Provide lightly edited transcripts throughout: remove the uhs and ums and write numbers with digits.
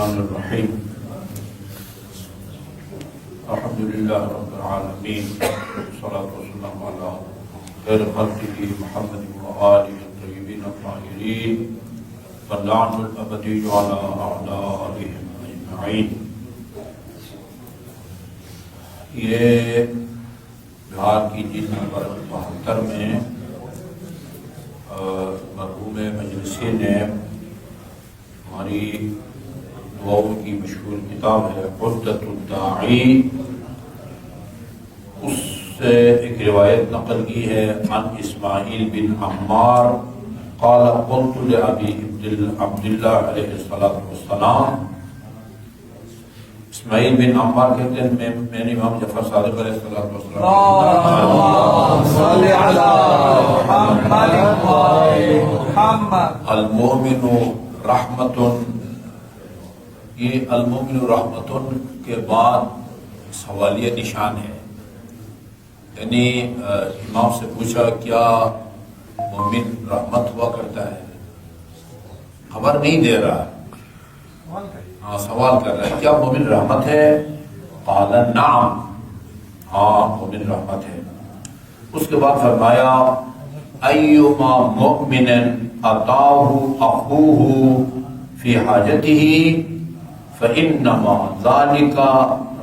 الرحمن الرحیم الحمدللہ رب العالمین والصلاة والسلام علی خیر خلقہ محمد وآلہ الطیبین الطاہرین واللعن الابدی علی اعدائہم اجمعین۔ یہ بہار کی جلد نمبر 72 میں مرحوم مجلسی نے ہماری دعاؤں کی مشہور کتاب ہے عدۃ الداعی، اس سے ایک روایت نقل کی ہے عن اسماعیل بن عمار قال قلت لأبی عبداللہ علیہ السلام۔ اسماعیل بن عمار کہتے ہیں میں نے امام جعفر صادق علیہ السلام المؤمن رحمت، یہ المؤمن رحمت کے بعد سوالیہ نشان ہے، یعنی امام سے پوچھا کیا مومن رحمت ہوا کرتا ہے؟ خبر نہیں دے رہا، سوال کر رہا ہے کیا مومن رحمت ہے؟ قال نعم، ہاں مومن رحمت ہے۔ اس کے بعد فرمایا ایما مؤمن اتاہ اخوہ فی حاجتہ فانما ذلک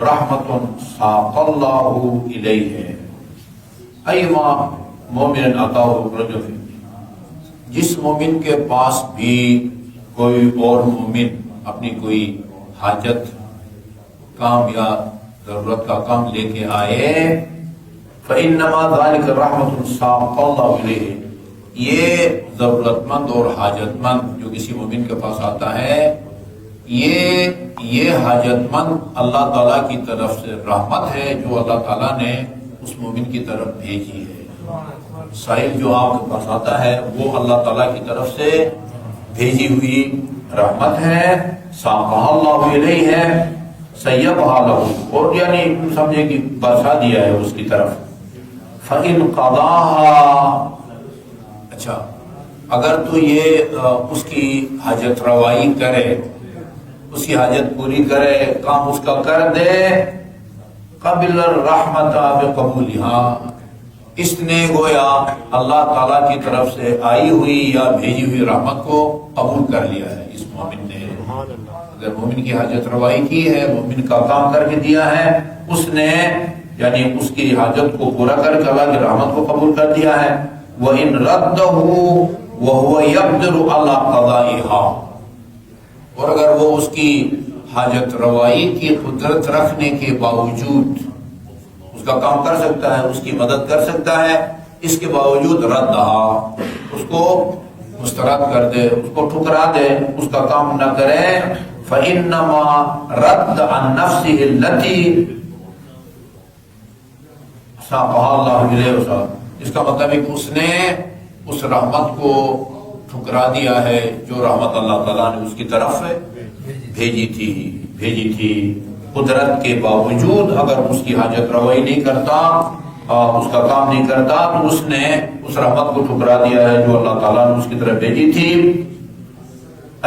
رحمت ساق اللہ الیہ۔ ایما مومن اتاہ رجل، جس مومن کے پاس بھی کوئی اور مومن اپنی کوئی حاجت کام یا ضرورت کا کام لے کے آئے، فإنما ذلك رحمت ساق اللہ علیہ، یہ ضرورت مند اور حاجت مند جو کسی مومن کے پاس آتا ہے، یہ حاجت مند اللہ تعالیٰ کی طرف سے رحمت ہے جو اللہ تعالیٰ نے اس مومن کی طرف بھیجی ہے۔ سائل جو آپ کے پاس آتا ہے وہ اللہ تعالیٰ کی طرف سے بھیجی ہوئی رحمت ہے، ساقہ اللہ علیہ ہے، سیبہا لہ، اور یعنی سمجھے کہ برسا دیا ہے اس کی طرف۔ فَإِنْ قَضَاهَا، اچھا اگر تو یہ اس کی حاجت روائی کرے، اس کی حاجت پوری کرے، کام اس کا کر دے، قبل الرحمت بقبولها، اس نے گویا اللہ تعالیٰ کی طرف سے آئی ہوئی یا بھیجی ہوئی رحمت کو قبول کر لیا ہے اس مومن نے۔ اگر مومن کی حاجت روائی کی ہے، مومن کا کام کر کے دیا ہے، اس نے یعنی اس کی حاجت کو پورا کر کے اللہ کی رحمت کو قبول کر دیا ہے۔ وَإِن رَدَّهُ وَهُوَ يَقْدِرُ عَلَى قَضَائِهَا، اور اگر وہ اس کی حاجت روائی کی قدرت رکھنے کے باوجود اس کا کام کر سکتا ہے، اس کی مدد کر سکتا ہے، اس کے باوجود ردّہا، اس کو مسترد کر دے، اس کو ٹھکرا دے، اس کا کام نہ کرے، فَإِنَّمَا رَدَّ عَن نَفْسِهِ الَّتِي سَاقَهَا اللَّهُ إِلَيْهِ، اس کا مطابق اس نے اس رحمت کو ٹھکرا دیا ہے جو رحمت اللہ تعالیٰ نے اس کی طرف بھیجی تھی۔ قدرت کے باوجود اگر اس کی حاجت روائی نہیں کرتا، اس کا کام نہیں کرتا، تو اس نے اس رحمت کو ٹھکرا دیا ہے جو اللہ تعالیٰ نے اس کی طرف بھیجی تھی۔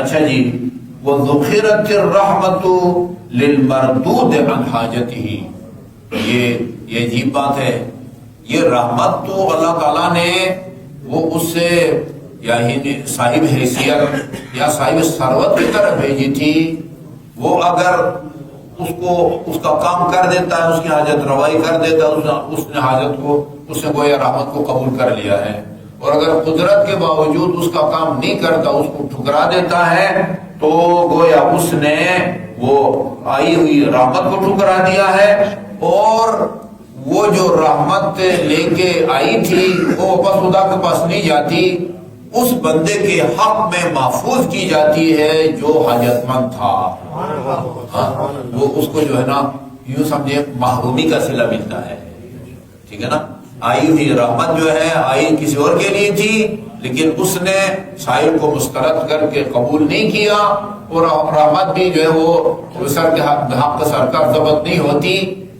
اچھا جی، وَذُخِرَتِ الرَّحْمَةُ لِلْمَرْدُودِ عَنْ حَاجَتِهِ، یہ عجیب بات ہے، یہ رحمت تو اللہ تعالیٰ نے وہ اس سے یا صاحب حیثیت یا صاحب ثروت کی طرف بھیجی تھی، وہ اگر اس کا کام کر دیتا ہے، اس کی حاجت روائی کر دیتا ہے، اس نے حاجت کو، اس نے گویا رحمت کو قبول کر لیا ہے۔ اور اگر قدرت کے باوجود اس کا کام نہیں کرتا، اس کو ٹھکرا دیتا ہے، تو گویا اس نے وہ آئی ہوئی رحمت کو ٹھکرا دیا ہے، اور وہ جو رحمت لے کے آئی تھی وہ واپس خدا کے پاس نہیں جاتی، اس بندے کے حق میں محفوظ کی جاتی ہے جو حاجت مند تھا۔ وہ اس کو جو ہے نا یوں سمجھے محرومی کا صلہ ملتا ہے، ٹھیک ہے نا۔ آئی ہوئی رحمت جو ہے آئی کسی اور کے لیے تھی، لیکن اس نے سائل کو مسترد کر کے قبول نہیں کیا، اور رحمت بھی جو ہے وہ سر کے حق کا سرکار ضبط نہیں ہوتی،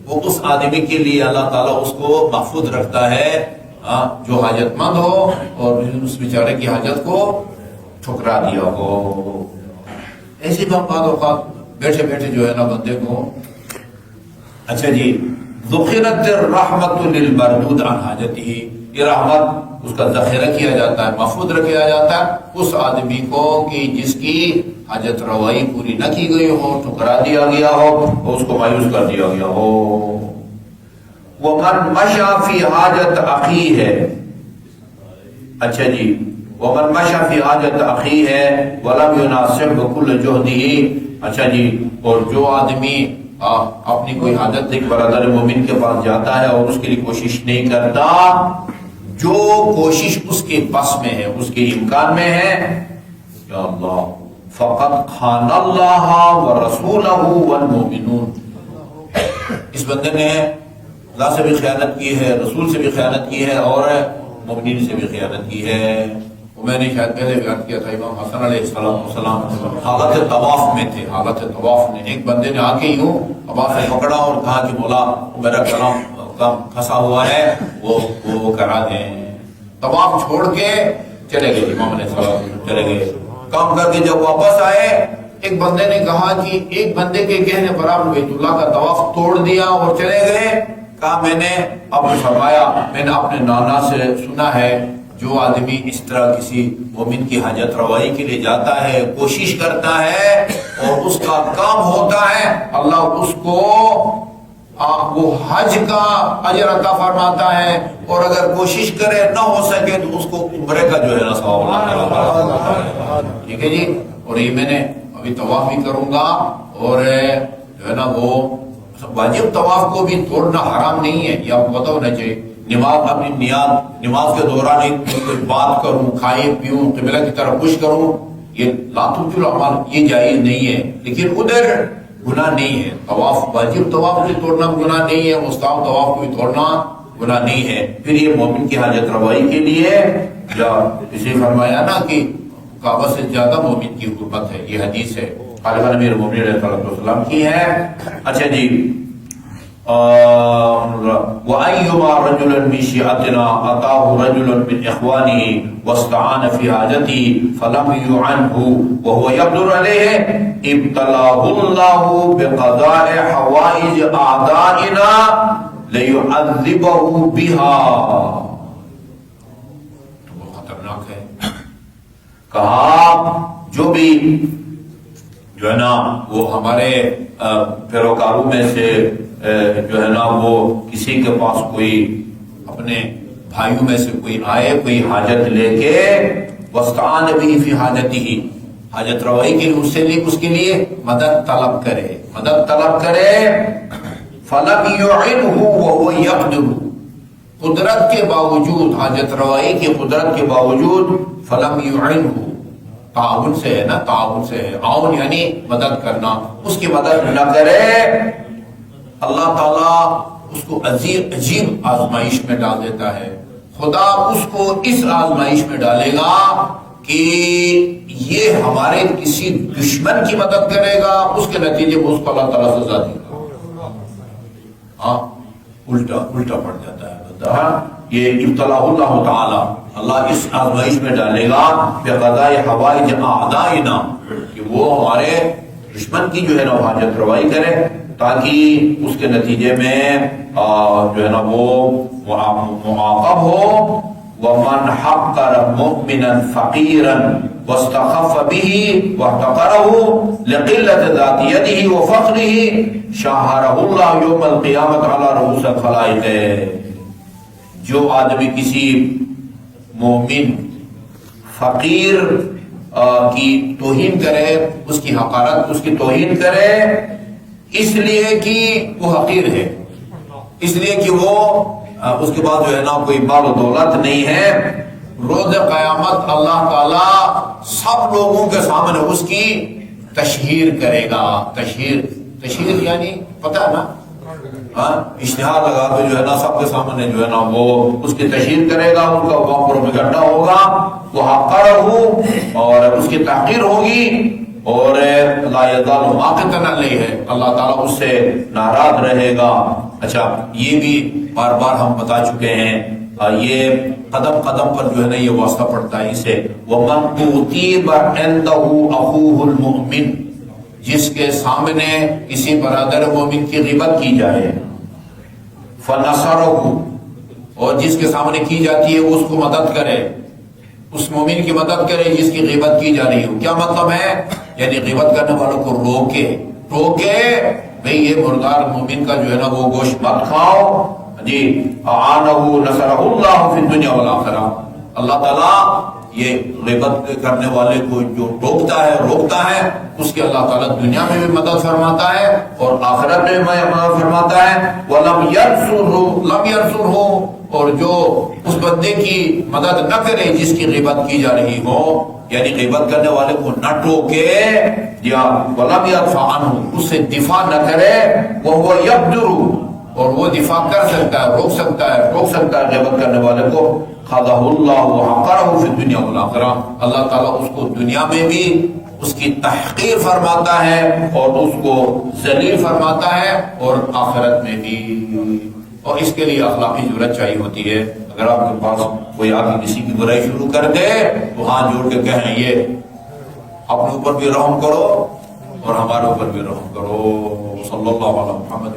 وہ اس آدمی کے لیے اللہ تعالیٰ اس کو محفوظ رکھتا ہے جو حاجت مند ہو اور اس بیچارے کی حاجت کو ٹھکرا دیا ہو۔ ایسی بعض اوقات بیٹھے بیٹھے جو ہے نا بندے کو اچھا جی ذخیرت الرحمت للمردود عن حاجته، یہ رحمت اس کا ذخیرہ کیا جاتا ہے، محفوظ رکھا جاتا ہے اس آدمی کو کہ جس کی حاجت روائی پوری نہ کی گئی ہو، ٹھکرا دیا گیا ہو اور اس کو مایوس کر دیا گیا ہو۔ ومن مشى في حاجت اخی ہے، اچھا جی ومن مشى في حاجت اخی ہے ولم يناسب كل جهده، اچھا جی اور جو آدمی اپنی کوئی حاجت ایک برادر مومن کے پاس جاتا ہے اور اس کے لیے کوشش نہیں کرتا، جو کوشش اس کے بس میں ہے، اس کے امکان میں ہے، یا اللہ فقط خان اللہ ورسولہ والمؤمنون، اس بندے نے اللہ سے بھی خیانت کی ہے، رسول سے بھی خیانت کی ہے اور مومنین سے بھی خیانت کی ہے۔ میں نے شاید پہلے بیان کیا تھا، امام حسن علیہ السلام حالت طواف میں تھے، حالت طواف میں ایک بندے نے آ کے یوں عباس سے پکڑا اور کہا کہ مولا میرا کام پھنسا ہوا ہے، وہ کرا دیں۔ طواف چھوڑ کے چلے گئے، امام علیہ السلام چلے گئے، کام کر کے جب واپس آئے ایک بندے نے کہا کہ ایک بندے کے کہنے پر آپ بیت اللہ کا طواف توڑ دیا اور چلے گئے۔ کہا میں نے اب فرمایا میں نے اپنے نانا سے سنا ہے جو آدمی اس طرح کسی مومن کی حاجت روائی کے لیے جاتا ہے، کوشش کرتا ہے اور اس کا کام ہوتا ہے، اللہ اس کو وہ حج کا اجر عطا فرماتا ہے، اور اگر کوشش کرے نہ ہو سکے تو اس کو عمرے کا جو ہے نا ثواب اللہ۔ ٹھیک ہے جی، اور یہ میں نے ابھی طواف بھی کروں گا، اور جو ہے نا وہ واجب طواف کو بھی توڑنا حرام نہیں ہے، یہ آپ کو پتہ ہونا چاہیے۔ نماز اپنی نماز کے دوران کوئی بات کروں، کھائے پیوں، قبلہ کی طرف خوش کروں، یہ لا تبطلوا الاعمال، یہ جائز نہیں ہے، لیکن ادھر گناہ نہیں ہے۔ طواف واجب طواف بھی توڑنا گناہ نہیں ہے، مستحب طواف کو بھی توڑنا گناہ نہیں ہے۔ پھر یہ مومن کی حاجت روائی کے لیے یا اسے فرمایا نا کہ کعبہ سے زیادہ مومن کی حرمت ہے، یہ حدیث ہے غالباً امیر المومنین علیہ السلام کی ہے۔ اچھا جی وَأَيُّمَا رَجُلًا مِنْ شِيعَتِنَا أَتَاهُ رَجُلٌ مِنْ إِخْوَانِهِ وَاسْتَعَانَ فِي حَاجَتِهِ فَلَمْ يُعِنْهُ وَهُوَ يَقْدِرُ عَلَيْهِ ابْتَلَاهُ اللَّهُ بِقَضَاءِ حَوَائِجِ أَعْدَائِنَا لِيُعَذِّبَهُ بِهَا۔ تو وہ خطرناک ہے، کہا جو بھی جو ہے نا وہ ہمارے پیروکاروں میں سے جو ہے نا وہ کسی کے پاس کوئی اپنے بھائیوں میں سے کوئی آئے کوئی حاجت لے کے وستعان بھی فی حاجتہ، حاجت روائی کے لیے اس کے لیے مدد طلب کرے فلم یعنہ وہو یقدر، قدرت کے باوجود، حاجت روائی کی قدرت کے باوجود، فلم یعنہ تعاون سے ہے نا، تعاون سے ہے، عون یعنی مدد کرنا، اس کی مدد نہ کرے، اللہ تعالیٰ اس کو عجیب آزمائش میں ڈال دیتا ہے۔ خدا اس کو اس آزمائش میں ڈالے گا کہ یہ ہمارے کسی دشمن کی مدد کرے گا، اس کے نتیجے میں اس کو اللہ تعالیٰ سزا دے گا۔ ہاں الٹا پڑ جاتا ہے بندہ۔ یہ ابتلا اللہ تعالی، اللہ اس آزمائش میں ڈالے گا بقضاء حوائج اعدائنا، کہ وہ ہمارے دشمن کی جو ہے نا حاجت روائی کرے، تاکہ اس کے نتیجے میں جو ہے نا وہ معاقب ہو۔ ومن حقر مؤمنا فقيرا واستخف به واحتقره لقلة ذات يده وفقره شاهره الله يوم القيامة على رؤوس الخلائق، جو آدمی کسی مومن فقیر کی توہین کرے، اس کی حقارت، اس کی توہین کرے، اس لیے کہ وہ حقیر ہے، اس لیے کہ وہ اس کے بعد جو ہے نا کوئی مال و دولت نہیں ہے، روز قیامت اللہ تعالی سب لوگوں کے سامنے اس کی تشہیر کرے گا۔ تشہیر یعنی پتہ ہے نا، اشتہار لگا کے جو ہے نا سب کے سامنے جو ہے نا وہ اس کی تشہیر کرے گا، ان کا وہاں پروپیگنڈا ہوگا، وہ حقارہ ہو اور اس کی تحقیر ہوگی، اور لا یزال ماقتا علیہ ہے، اللہ تعالیٰ اس سے ناراض رہے گا۔ اچھا یہ بھی بار بار ہم بتا چکے ہیں، یہ قدم قدم پر جو ہے نا یہ واسطہ پڑتا ہے اسے۔ وَمَنْ تُوتِيبَ عِنْدَهُ أَخُوهُ الْمُؤْمِنُ، جس کے سامنے کسی برادر مومن کی غیبت کی جائے، فنصرہ، اور جس کے سامنے کی جاتی ہے وہ اس کو مدد کرے، اس مومن کی مدد کرے جس کی غیبت کی جا رہی ہو۔ کیا مطلب ہے؟ یعنی غیبت کرنے والوں کو روکے بھئی یہ مردار مومن کا جو ہے نا وہ گوشت مت کھاؤ جی۔ اعانہ نصرہ اللہ فی الدنیا والآخرہ، اللہ تعالیٰ یہ غیبت کرنے والے کو جو روکتا ہے اس کی اللہ تعالیٰ دنیا میں بھی مدد فرماتا ہے اور آخرت میں بھی مدد فرماتا ہے۔ وَلَمْ يَنْصُرْهُ، اور جو اس بندے کی مدد نہ کرے جس کی غیبت کی جا رہی ہو، یعنی غیبت کرنے والے کو نہ ٹوکے یا وَلَمْ يَدْفَعْ عَنْهُ، اس سے دفاع نہ کرے، وَهُوَ يَقْدُرُ، اور وہ دفاع کر سکتا ہے، روک سکتا ہے غیبت کرنے والے کو، خَذَهُ اللَّهُ وَحَقَرَهُ فِي الدُّنْيَا وَالْآخِرَةِ، اللہ تعالیٰ اس کو دنیا میں بھی اس کی تحقیر فرماتا ہے اور اس کو ذلیل فرماتا ہے اور آخرت میں بھی۔ اور اس کے لیے اخلاقی جرأت چاہیے ہوتی ہے۔ اگر آپ کے پاس کوئی آگے کسی کی برائی شروع کر دے تو ہاتھ جوڑ کے کہیں یہ اپنے اوپر بھی رحم کرو اور ہمارے اوپر بھی رحم کرو۔ صلی اللہ علیہ محمد